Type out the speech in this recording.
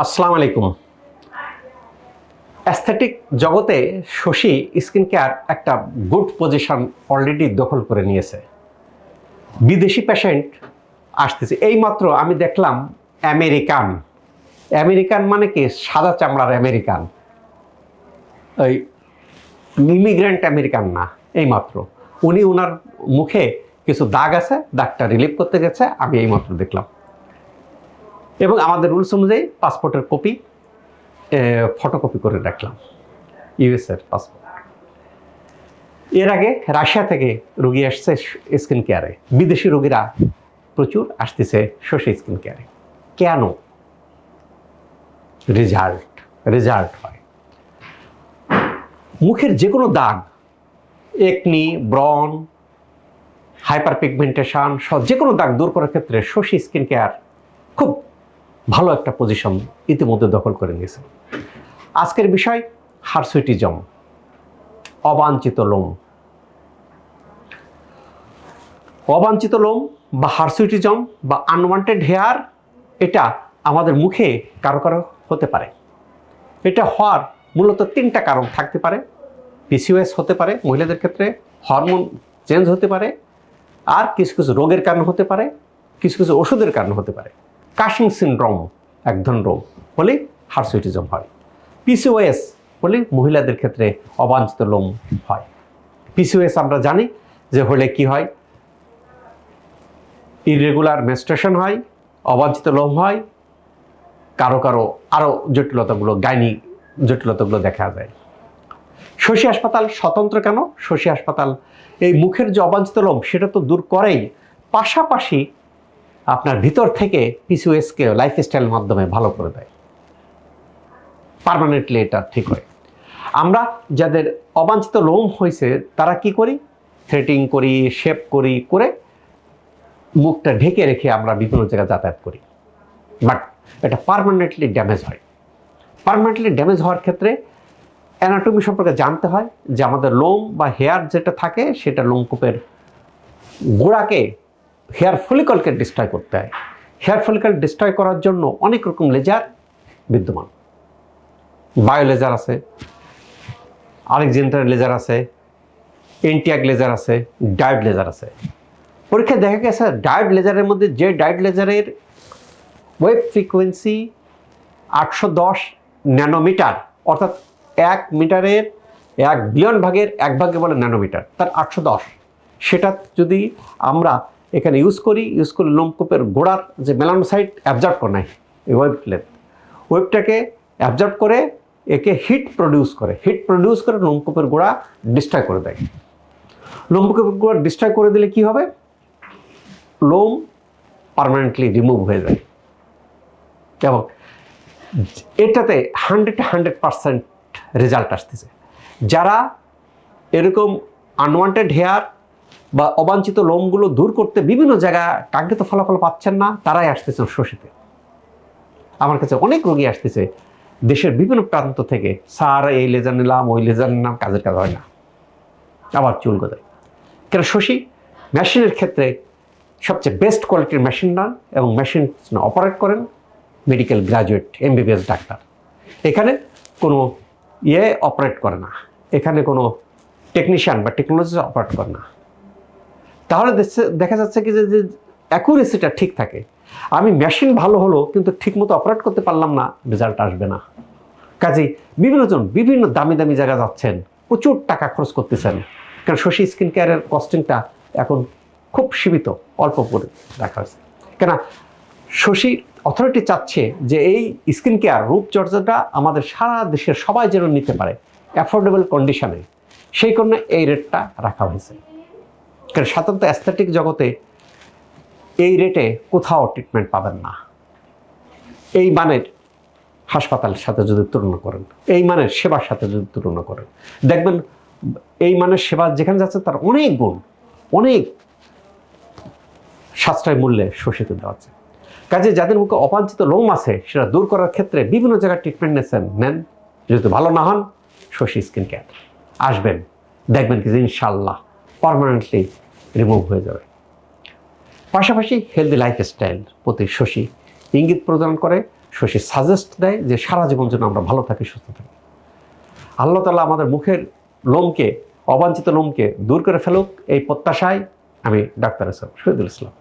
আসসালামু আলাইকুম। অ্যাস্থেটিক জগতে শশী স্কিন কেয়ার একটা গুড পজিশন অলরেডি দখল করে নিয়েছে। বিদেশি পেশেন্ট আসতেছে। এইমাত্র আমি দেখলাম আমেরিকান। আমেরিকান মানে কি? সাদা চামড়ার আমেরিকান, ওই ইমিগ্রেন্ট আমেরিকান না। এইমাত্র উনি ওনার মুখে কিছু দাগ আছে, দাগটা রিলিভ করতে গেছে, আমি এইমাত্র দেখলাম। এবং আমাদের রুলস অনুযায়ী পাসপোর্টের কপি ফটোকপি করে রাখলাম, ইউএসের পাসপোর্ট। এর আগে রাশিয়া থেকে রোগী আসছে স্কিন কেয়ারে। বিদেশি রোগীরা প্রচুর আসতেছে শশী স্কিন কেয়ারে। কেন? রেজাল্ট হয়। মুখের যে কোনো দাগ, একনি, ব্রণ, হাইপার পিগমেন্টেশন সহ যে কোনো দাগ দূর করার ক্ষেত্রে শশী স্কিন কেয়ার খুব ভালো একটা পজিশন ইতিমধ্যে দখল করে নিয়েছে। আজকের বিষয় হার্সুইটিজম, অবাঞ্ছিত লোম। অবাঞ্ছিত লোম বা হার্সুইটিজম বা আনওয়ান্টেড হেয়ার, এটা আমাদের মুখে কারো কারো হতে পারে। এটা হওয়ার মূলত তিনটা কারণ থাকতে পারে। পিসিওএস হতে পারে মহিলাদের ক্ষেত্রে, হরমোন চেঞ্জ হতে পারে, আর কিছু কিছু রোগের কারণে হতে পারে, কিছু কিছু ওষুধের কারণে হতে পারে। কাশিং সিনড্রোম এক ধরনের রোগ হলে হার্সুইটিজম হয়। পিসিওএস হলে মহিলাদের ক্ষেত্রে অবাঞ্ছিত লোম হয়। পিসিওএস আমরা জানি যে হলে কি হয়, ইররেগুলার মেনস্ট্রুয়েশন হয়, অবাঞ্ছিত লোম হয়, কারো কারো আরও গাইনি জটিলতাগুলো দেখা যায়। শশী হাসপাতাল স্বতন্ত্র কেন? শশী হাসপাতাল এই মুখের যে অবাঞ্ছিত লোম সেটা তো দূর করেই, পাশাপাশি আপনার ভিতর থেকে পিসিওএসকে লাইফস্টাইলের মাধ্যমে ভালো করে দেয়, পার্মানেন্টলি এটা ঠিক হয়। আমরা যাদের অবাঞ্ছিত লোম হয়েছে তারা কি করি? থ্রেটিং করি, শেপ করি, করে মুখটা ঢেকে রেখে আমরা বিভিন্ন জায়গায় যাতায়াত করি। বাট এটা পার্মানেন্টলি ড্যামেজ হয়। পার্মানেন্টলি ড্যামেজ হওয়ার ক্ষেত্রে অ্যানাটমি সম্পর্কে জানতে হয় যে আমাদের লোম বা হেয়ার যেটা থাকে সেটা লোমকূপের গোড়াকে, হেয়ার ফলিকলকে ডিস্ট্রয় করতে হয়। হেয়ার ফলিকল ডিস্ট্রয় করার জন্য অনেক রকম লেজার বিদ্যমান। বায়ো লেজার আছে, আলেকজান্ডার লেজার আছে, এন্টিয়াগ লেজার আছে, ডায়োড লেজার আছে। পরীক্ষায় দেখা গেছে ডায়োড লেজারের মধ্যে যে ডায়োড লেজারের ওয়েভ ফ্রিকোয়েন্সি 810 ন্যানোমিটার, অর্থাৎ 1 মিটারের 1 বিলিয়ন ভাগের 1 ভাগে বলে ন্যানোমিটার, তার 810, সেটা যদি আমরা এখানে ইউজ করি লোমকূপের গোড়ার যে মেলানোসাইট অ্যাবজর্ব করে নেয়, এই ওয়েবটাকে অ্যাবজর্ব করে একে হিট প্রডিউস করে লোমকূপের গোড়া ডিস্ট্রয় করে দেয়। লোমকূপের গোড়া ডিস্ট্রয় করে দিলে কি হবে? লোম পার্মানেন্টলি রিমুভ হয়ে যায়। এবং এটাতে 100% রেজাল্ট আসতেছে। যারা এরকম আনওয়ান্টেড হেয়ার বা অবাঞ্ছিত লোমগুলো দূর করতে বিভিন্ন জায়গায় কাঙ্ক্ষিত ফলাফল পাচ্ছেন না, তারাই আসতেছেন শশীতে। আমার কাছে অনেক রোগী আসতেছে দেশের বিভিন্ন প্রান্ত থেকে, স্যার এই লেজার নিলাম, ওই লেজার নিলাম, কাজ হয় না, আবার চুল গজায়। কেন? শশী মেশিনের ক্ষেত্রে সবচেয়ে বেস্ট কোয়ালিটির মেশিন নেন এবং মেশিন অপারেট করেন মেডিকেল গ্রাজুয়েট এমবিবিএস ডাক্তার। এখানে কোনো অপারেট করে না, এখানে কোনো টেকনিশিয়ান বা টেকনোলজি অপারেট করে না। তাহলে দেখা যাচ্ছে কি যে অ্যাকুরেসিটা ঠিক থাকে। আমি মেশিন ভালো হলো কিন্তু ঠিকমতো অপারেট করতে পারলাম না, রেজাল্ট আসবে না। কাজেই বিভিন্ন দামি দামি জায়গা যাচ্ছেন, প্রচুর টাকা খরচ করতেছেন, কারণ শশী স্কিন কেয়ারের কস্টিংটা এখন খুব সীমিত, অল্প করে রাখা হয়েছে। কেন? শশী অথরিটি চাচ্ছে যে এই স্কিন কেয়ার রূপচর্চাটা আমাদের সারা দেশের সবাই যেন নিতে পারে অ্যাফোর্ডেবল কন্ডিশনে, সেই কারণে এই রেটটা রাখা হয়েছে। কারণ সাধারণত অ্যাস্থেটিক জগতে এই রেটে কোথাও ট্রিটমেন্ট পাবেন না। এই মানের হাসপাতালের সাথে যদি তুলনা করেন, এই মানের সেবার সাথে যদি তুলনা করেন, দেখবেন এই মানের সেবা যেখানে যাচ্ছে তার অনেক গুণ, অনেক সাশ্রয় মূল্যে শোষিত দেওয়া আছে। কাজে যাদের মুখে অবাঞ্ছিত লোম আছে সেটা দূর করার ক্ষেত্রে বিভিন্ন জায়গায় ট্রিটমেন্ট নেন, যদি ভালো না হন শশী স্কিন কেয়ার আসবেন, দেখবেন কি ইনশাল্লাহ পার্মানেন্টলি রিমুভ হয়ে যাবে। পাশাপাশি হেলদি লাইফস্টাইল প্রতি শশী ইঙ্গিত প্রদান করে। শশী সাজেস্ট দেয় যে সারা জীবন যেন আমরা ভালো থাকি, সুস্থ থাকি। আল্লাহ তাআলা আমাদের মুখের লোমকে, অবাঞ্ছিত লোমকে দূর করে ফেলুক, এই প্রত্যাশায় আমি ডাক্তার শহীদুল ইসলাম।